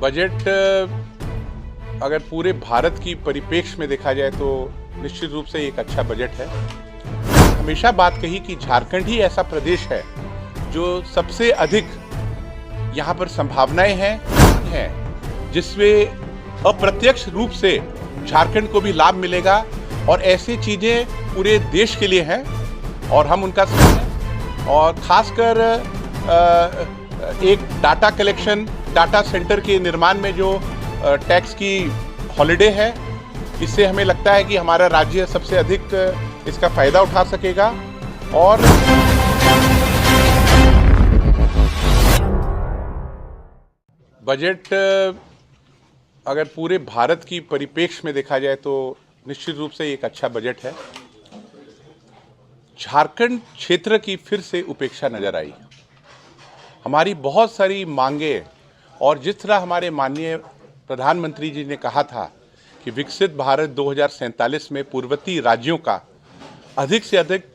Budget अगर पूरे भारत की परिप्रेक्ष्य में देखा जाए तो निश्चित रूप से एक अच्छा बजट है। हमेशा बात कही कि झारखंड ही ऐसा प्रदेश है जो सबसे अधिक यहाँ पर संभावनाएं हैं जिसमें अप्रत्यक्ष रूप से झारखंड को भी लाभ मिलेगा और ऐसी चीजें पूरे देश के लिए हैं और हम उनका और खासकर एक डाटा कलेक्शन डाटा सेंटर के निर्माण में जो टैक्स की हॉलिडे है, इससे हमें लगता है कि हमारा राज्य सबसे अधिक इसका फायदा उठा सकेगा। और बजट अगर पूरे भारत की परिप्रेक्ष्य में देखा जाए तो निश्चित रूप से एक अच्छा बजट है। झारखंड क्षेत्र की फिर से उपेक्षा नजर आई। हमारी बहुत सारी मांगे और जिस तरह हमारे माननीय प्रधानमंत्री जी ने कहा था कि विकसित भारत 2047 में पूर्ववर्ती राज्यों का अधिक से अधिक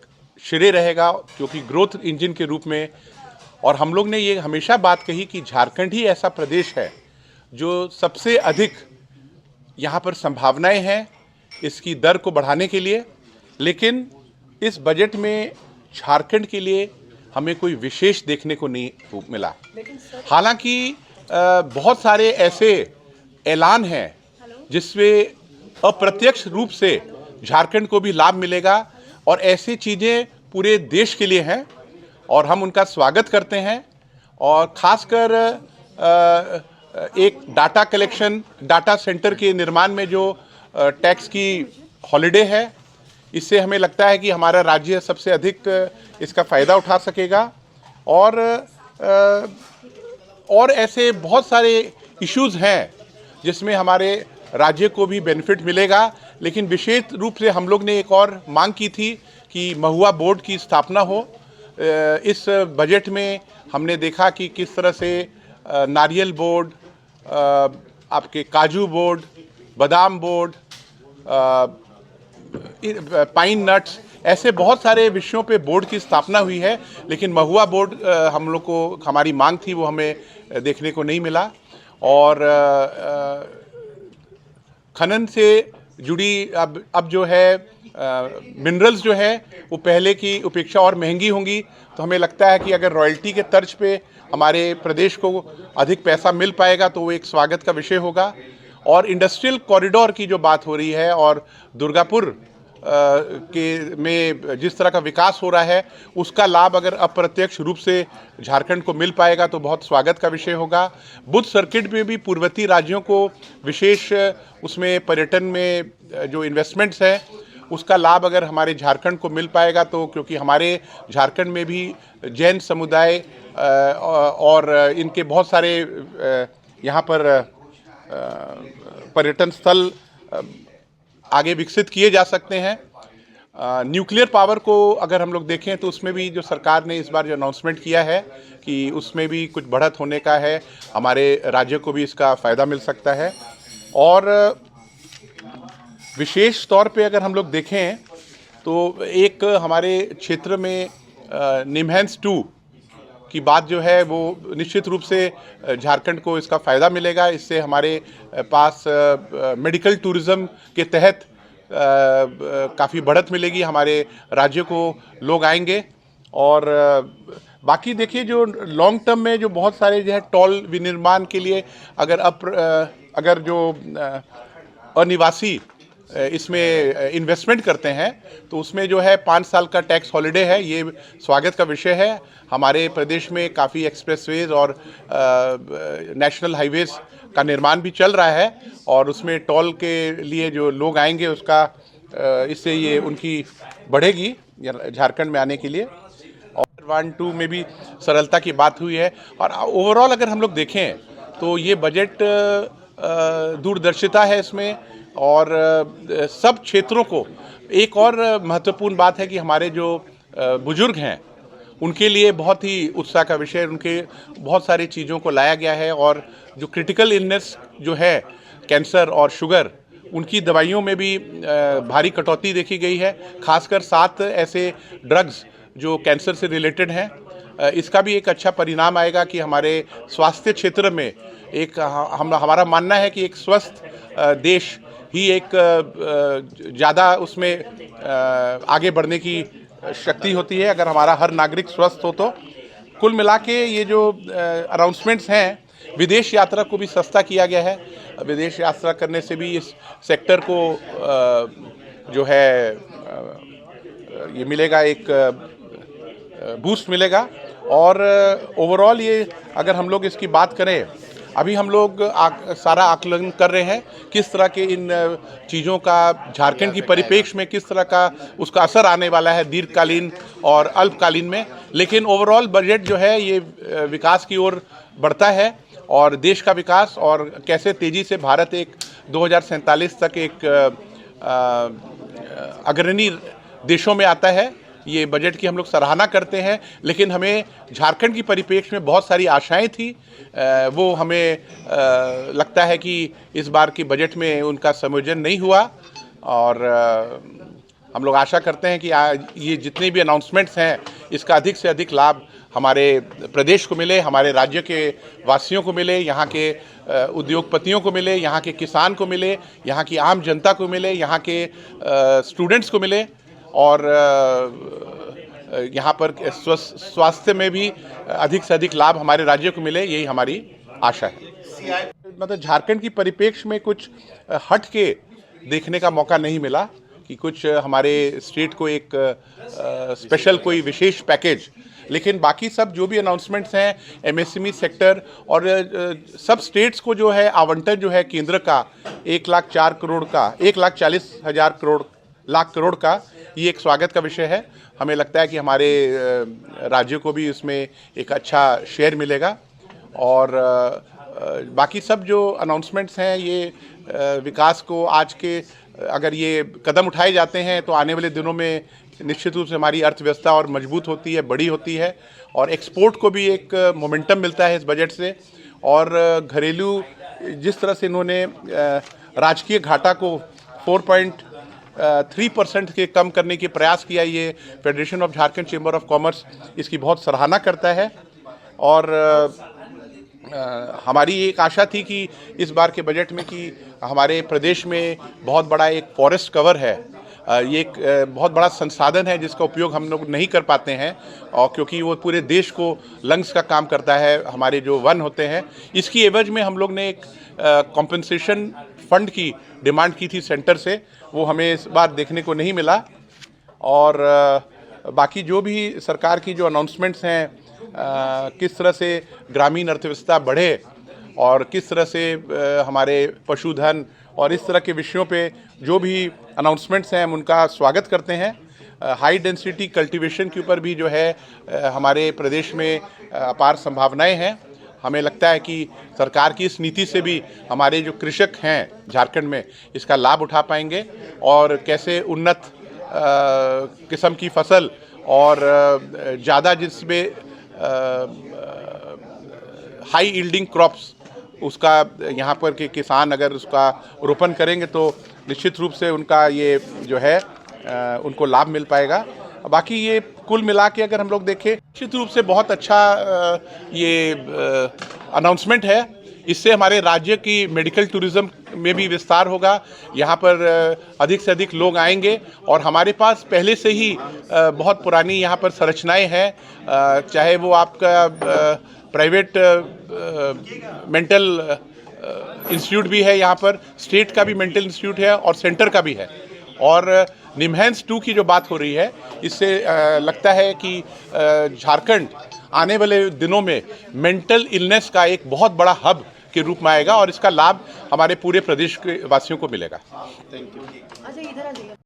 श्रेय रहेगा क्योंकि ग्रोथ इंजन के रूप में, और हम लोग ने ये हमेशा बात कही कि झारखंड ही ऐसा प्रदेश है जो सबसे अधिक यहाँ पर संभावनाएं हैं इसकी दर को बढ़ाने के लिए। लेकिन इस बजट में झारखंड के लिए हमें कोई विशेष देखने को नहीं मिला। हालांकि बहुत सारे ऐसे ऐलान हैं जिसमें अप्रत्यक्ष रूप से झारखंड को भी लाभ मिलेगा और ऐसी चीज़ें पूरे देश के लिए हैं और हम उनका स्वागत करते हैं। और खासकर एक डाटा कलेक्शन डाटा सेंटर के निर्माण में जो टैक्स की हॉलिडे है, इससे हमें लगता है कि हमारा राज्य सबसे अधिक इसका फ़ायदा उठा सकेगा। और ऐसे बहुत सारे इश्यूज़ हैं जिसमें हमारे राज्य को भी बेनिफिट मिलेगा। लेकिन विशेष रूप से हम लोग ने एक और मांग की थी कि महुआ बोर्ड की स्थापना हो। इस बजट में हमने देखा कि किस तरह से नारियल बोर्ड, आपके काजू बोर्ड, बादाम बोर्ड, पाइन नट्स, ऐसे बहुत सारे विषयों पे बोर्ड की स्थापना हुई है। लेकिन महुआ बोर्ड हम लोग को हमारी मांग थी, वो हमें देखने को नहीं मिला। और खनन से जुड़ी अब जो है मिनरल्स जो है वो पहले की अपेक्षा और महंगी होंगी, तो हमें लगता है कि अगर रॉयल्टी के तर्ज पे हमारे प्रदेश को अधिक पैसा मिल पाएगा तो वो एक स्वागत का विषय होगा। और इंडस्ट्रियल कॉरिडोर की जो बात हो रही है और दुर्गापुर में जिस तरह का विकास हो रहा है उसका लाभ अगर अप्रत्यक्ष रूप से झारखंड को मिल पाएगा तो बहुत स्वागत का विषय होगा। बुद्ध सर्किट में भी पूर्ववर्ती राज्यों को विशेष उसमें पर्यटन में जो इन्वेस्टमेंट्स है उसका लाभ अगर हमारे झारखंड को मिल पाएगा तो, क्योंकि हमारे झारखंड में भी जैन समुदाय और इनके बहुत सारे यहाँ पर पर्यटन स्थल आगे विकसित किए जा सकते हैं। न्यूक्लियर पावर को अगर हम लोग देखें तो उसमें भी जो सरकार ने इस बार जो अनाउंसमेंट किया है कि उसमें भी कुछ बढ़त होने का है, हमारे राज्य को भी इसका फ़ायदा मिल सकता है। और विशेष तौर पे अगर हम लोग देखें तो एक हमारे क्षेत्र में निमहैंस 2 की बात जो है वो निश्चित रूप से झारखंड को इसका फ़ायदा मिलेगा। इससे हमारे पास मेडिकल टूरिज़्म के तहत काफ़ी बढ़त मिलेगी, हमारे राज्य को लोग आएंगे। और बाकी देखिए जो लॉन्ग टर्म में जो बहुत सारे जो है टोल विनिर्माण के लिए अगर जो अनिवासी इसमें इन्वेस्टमेंट करते हैं तो उसमें जो है 5 साल का टैक्स हॉलिडे है, ये स्वागत का विषय है। हमारे प्रदेश में काफ़ी एक्सप्रेसवेज और नेशनल हाईवेज का निर्माण भी चल रहा है और उसमें टोल के लिए जो लोग आएंगे उसका इससे ये उनकी बढ़ेगी झारखंड में आने के लिए। और 1-2 में भी सरलता की बात हुई है। और ओवरऑल अगर हम लोग देखें तो ये बजट दूरदर्शिता है इसमें और सब क्षेत्रों को। एक और महत्वपूर्ण बात है कि हमारे जो बुजुर्ग हैं उनके लिए बहुत ही उत्साह का विषय, उनके बहुत सारी चीज़ों को लाया गया है। और जो क्रिटिकल इलनेस जो है कैंसर और शुगर, उनकी दवाइयों में भी भारी कटौती देखी गई है। खासकर 7 ऐसे ड्रग्स जो कैंसर से रिलेटेड हैं, इसका भी एक अच्छा परिणाम आएगा कि हमारे स्वास्थ्य क्षेत्र में एक हमारा मानना है कि एक स्वस्थ देश ही एक ज़्यादा उसमें आगे बढ़ने की शक्ति होती है अगर हमारा हर नागरिक स्वस्थ हो तो। कुल मिला के ये जो अनाउंसमेंट्स हैं, विदेश यात्रा को भी सस्ता किया गया है। विदेश यात्रा करने से भी इस सेक्टर को जो है ये मिलेगा, एक बूस्ट मिलेगा। और ओवरऑल ये अगर हम लोग इसकी बात करें, अभी हम लोग सारा आकलन कर रहे हैं किस तरह के इन चीज़ों का झारखंड की परिप्रेक्ष्य में किस तरह का उसका असर आने वाला है दीर्घकालीन और अल्पकालीन में। लेकिन ओवरऑल बजट जो है ये विकास की ओर बढ़ता है और देश का विकास और कैसे तेज़ी से भारत एक 2047 तक एक अग्रणी देशों में आता है, ये बजट की हम लोग सराहना करते हैं। लेकिन हमें झारखंड की परिप्रेक्ष्य में बहुत सारी आशाएं थी, वो हमें लगता है कि इस बार की बजट में उनका संयोजन नहीं हुआ। और हम लोग आशा करते हैं कि ये जितने भी अनाउंसमेंट्स हैं इसका अधिक से अधिक लाभ हमारे प्रदेश को मिले, हमारे राज्य के वासियों को मिले, यहाँ के उद्योगपतियों को मिले, यहाँ के किसान को मिले, यहाँ की आम जनता को मिले, यहाँ के स्टूडेंट्स को मिले और यहाँ पर स्वास्थ्य में भी अधिक से अधिक लाभ हमारे राज्य को मिले, यही हमारी आशा है। मतलब झारखंड की परिप्रेक्ष्य में कुछ हट के देखने का मौका नहीं मिला कि कुछ हमारे स्टेट को एक स्पेशल कोई विशेष पैकेज, लेकिन बाकी सब जो भी अनाउंसमेंट्स हैं एमएसएमई सेक्टर और सब स्टेट्स को जो है आवंटन जो है केंद्र का 1,04 करोड़ का 1,40,000 लाख करोड़ का, ये एक स्वागत का विषय है। हमें लगता है कि हमारे राज्य को भी इसमें एक अच्छा शेयर मिलेगा। और बाकी सब जो अनाउंसमेंट्स हैं ये विकास को आज के अगर ये कदम उठाए जाते हैं तो आने वाले दिनों में निश्चित रूप से हमारी अर्थव्यवस्था और मजबूत होती है, बड़ी होती है और एक्सपोर्ट को भी एक मोमेंटम मिलता है इस बजट से। और घरेलू जिस तरह से इन्होंने राजकीय घाटा को 4.3% के कम करने के प्रयास किया, ये federation of Jharkhand chamber of commerce इसकी बहुत सराहना करता है। और हमारी एक आशा थी कि इस बार के बजट में कि हमारे प्रदेश में बहुत बड़ा एक फॉरेस्ट कवर है, ये एक बहुत बड़ा संसाधन है जिसका उपयोग हम लोग नहीं कर पाते हैं और क्योंकि वो पूरे देश को लंग्स का काम करता है, हमारे जो वन होते हैं। इसकी एवज में हम लोग ने एक कॉम्पनसेशन फंड की डिमांड की थी सेंटर से, वो हमें इस बार देखने को नहीं मिला। और बाकी जो भी सरकार की जो अनाउंसमेंट्स हैं, किस तरह से ग्रामीण अर्थव्यवस्था बढ़े और किस तरह से हमारे पशुधन और इस तरह के विषयों पे जो भी अनाउंसमेंट्स हैं हम उनका स्वागत करते हैं। हाई डेंसिटी कल्टीवेशन के ऊपर भी जो है हमारे प्रदेश में अपार संभावनाएं हैं। हमें लगता है कि सरकार की इस नीति से भी हमारे जो कृषक हैं झारखंड में इसका लाभ उठा पाएंगे और कैसे उन्नत किस्म की फसल और ज़्यादा जिसमें हाई यील्डिंग क्रॉप्स उसका यहाँ पर के किसान अगर उसका रोपण करेंगे तो निश्चित रूप से उनका ये जो है उनको लाभ मिल पाएगा। बाकी ये कुल मिला के अगर हम लोग देखें निश्चित रूप से बहुत अच्छा ये अनाउंसमेंट है। इससे हमारे राज्य की मेडिकल टूरिज्म में भी विस्तार होगा, यहाँ पर अधिक से अधिक लोग आएंगे और हमारे पास पहले से ही बहुत पुरानी यहाँ पर संरचनाएं हैं, चाहे वो आपका प्राइवेट मेंटल इंस्टीट्यूट भी है, यहाँ पर स्टेट का भी मेंटल इंस्टीट्यूट है और सेंटर का भी है। और निम्हांस 2 की जो बात हो रही है इससे लगता है कि झारखंड आने वाले दिनों में मेंटल इलनेस का एक बहुत बड़ा हब के रूप में आएगा और इसका लाभ हमारे पूरे प्रदेश के वासियों को मिलेगा। Thank you.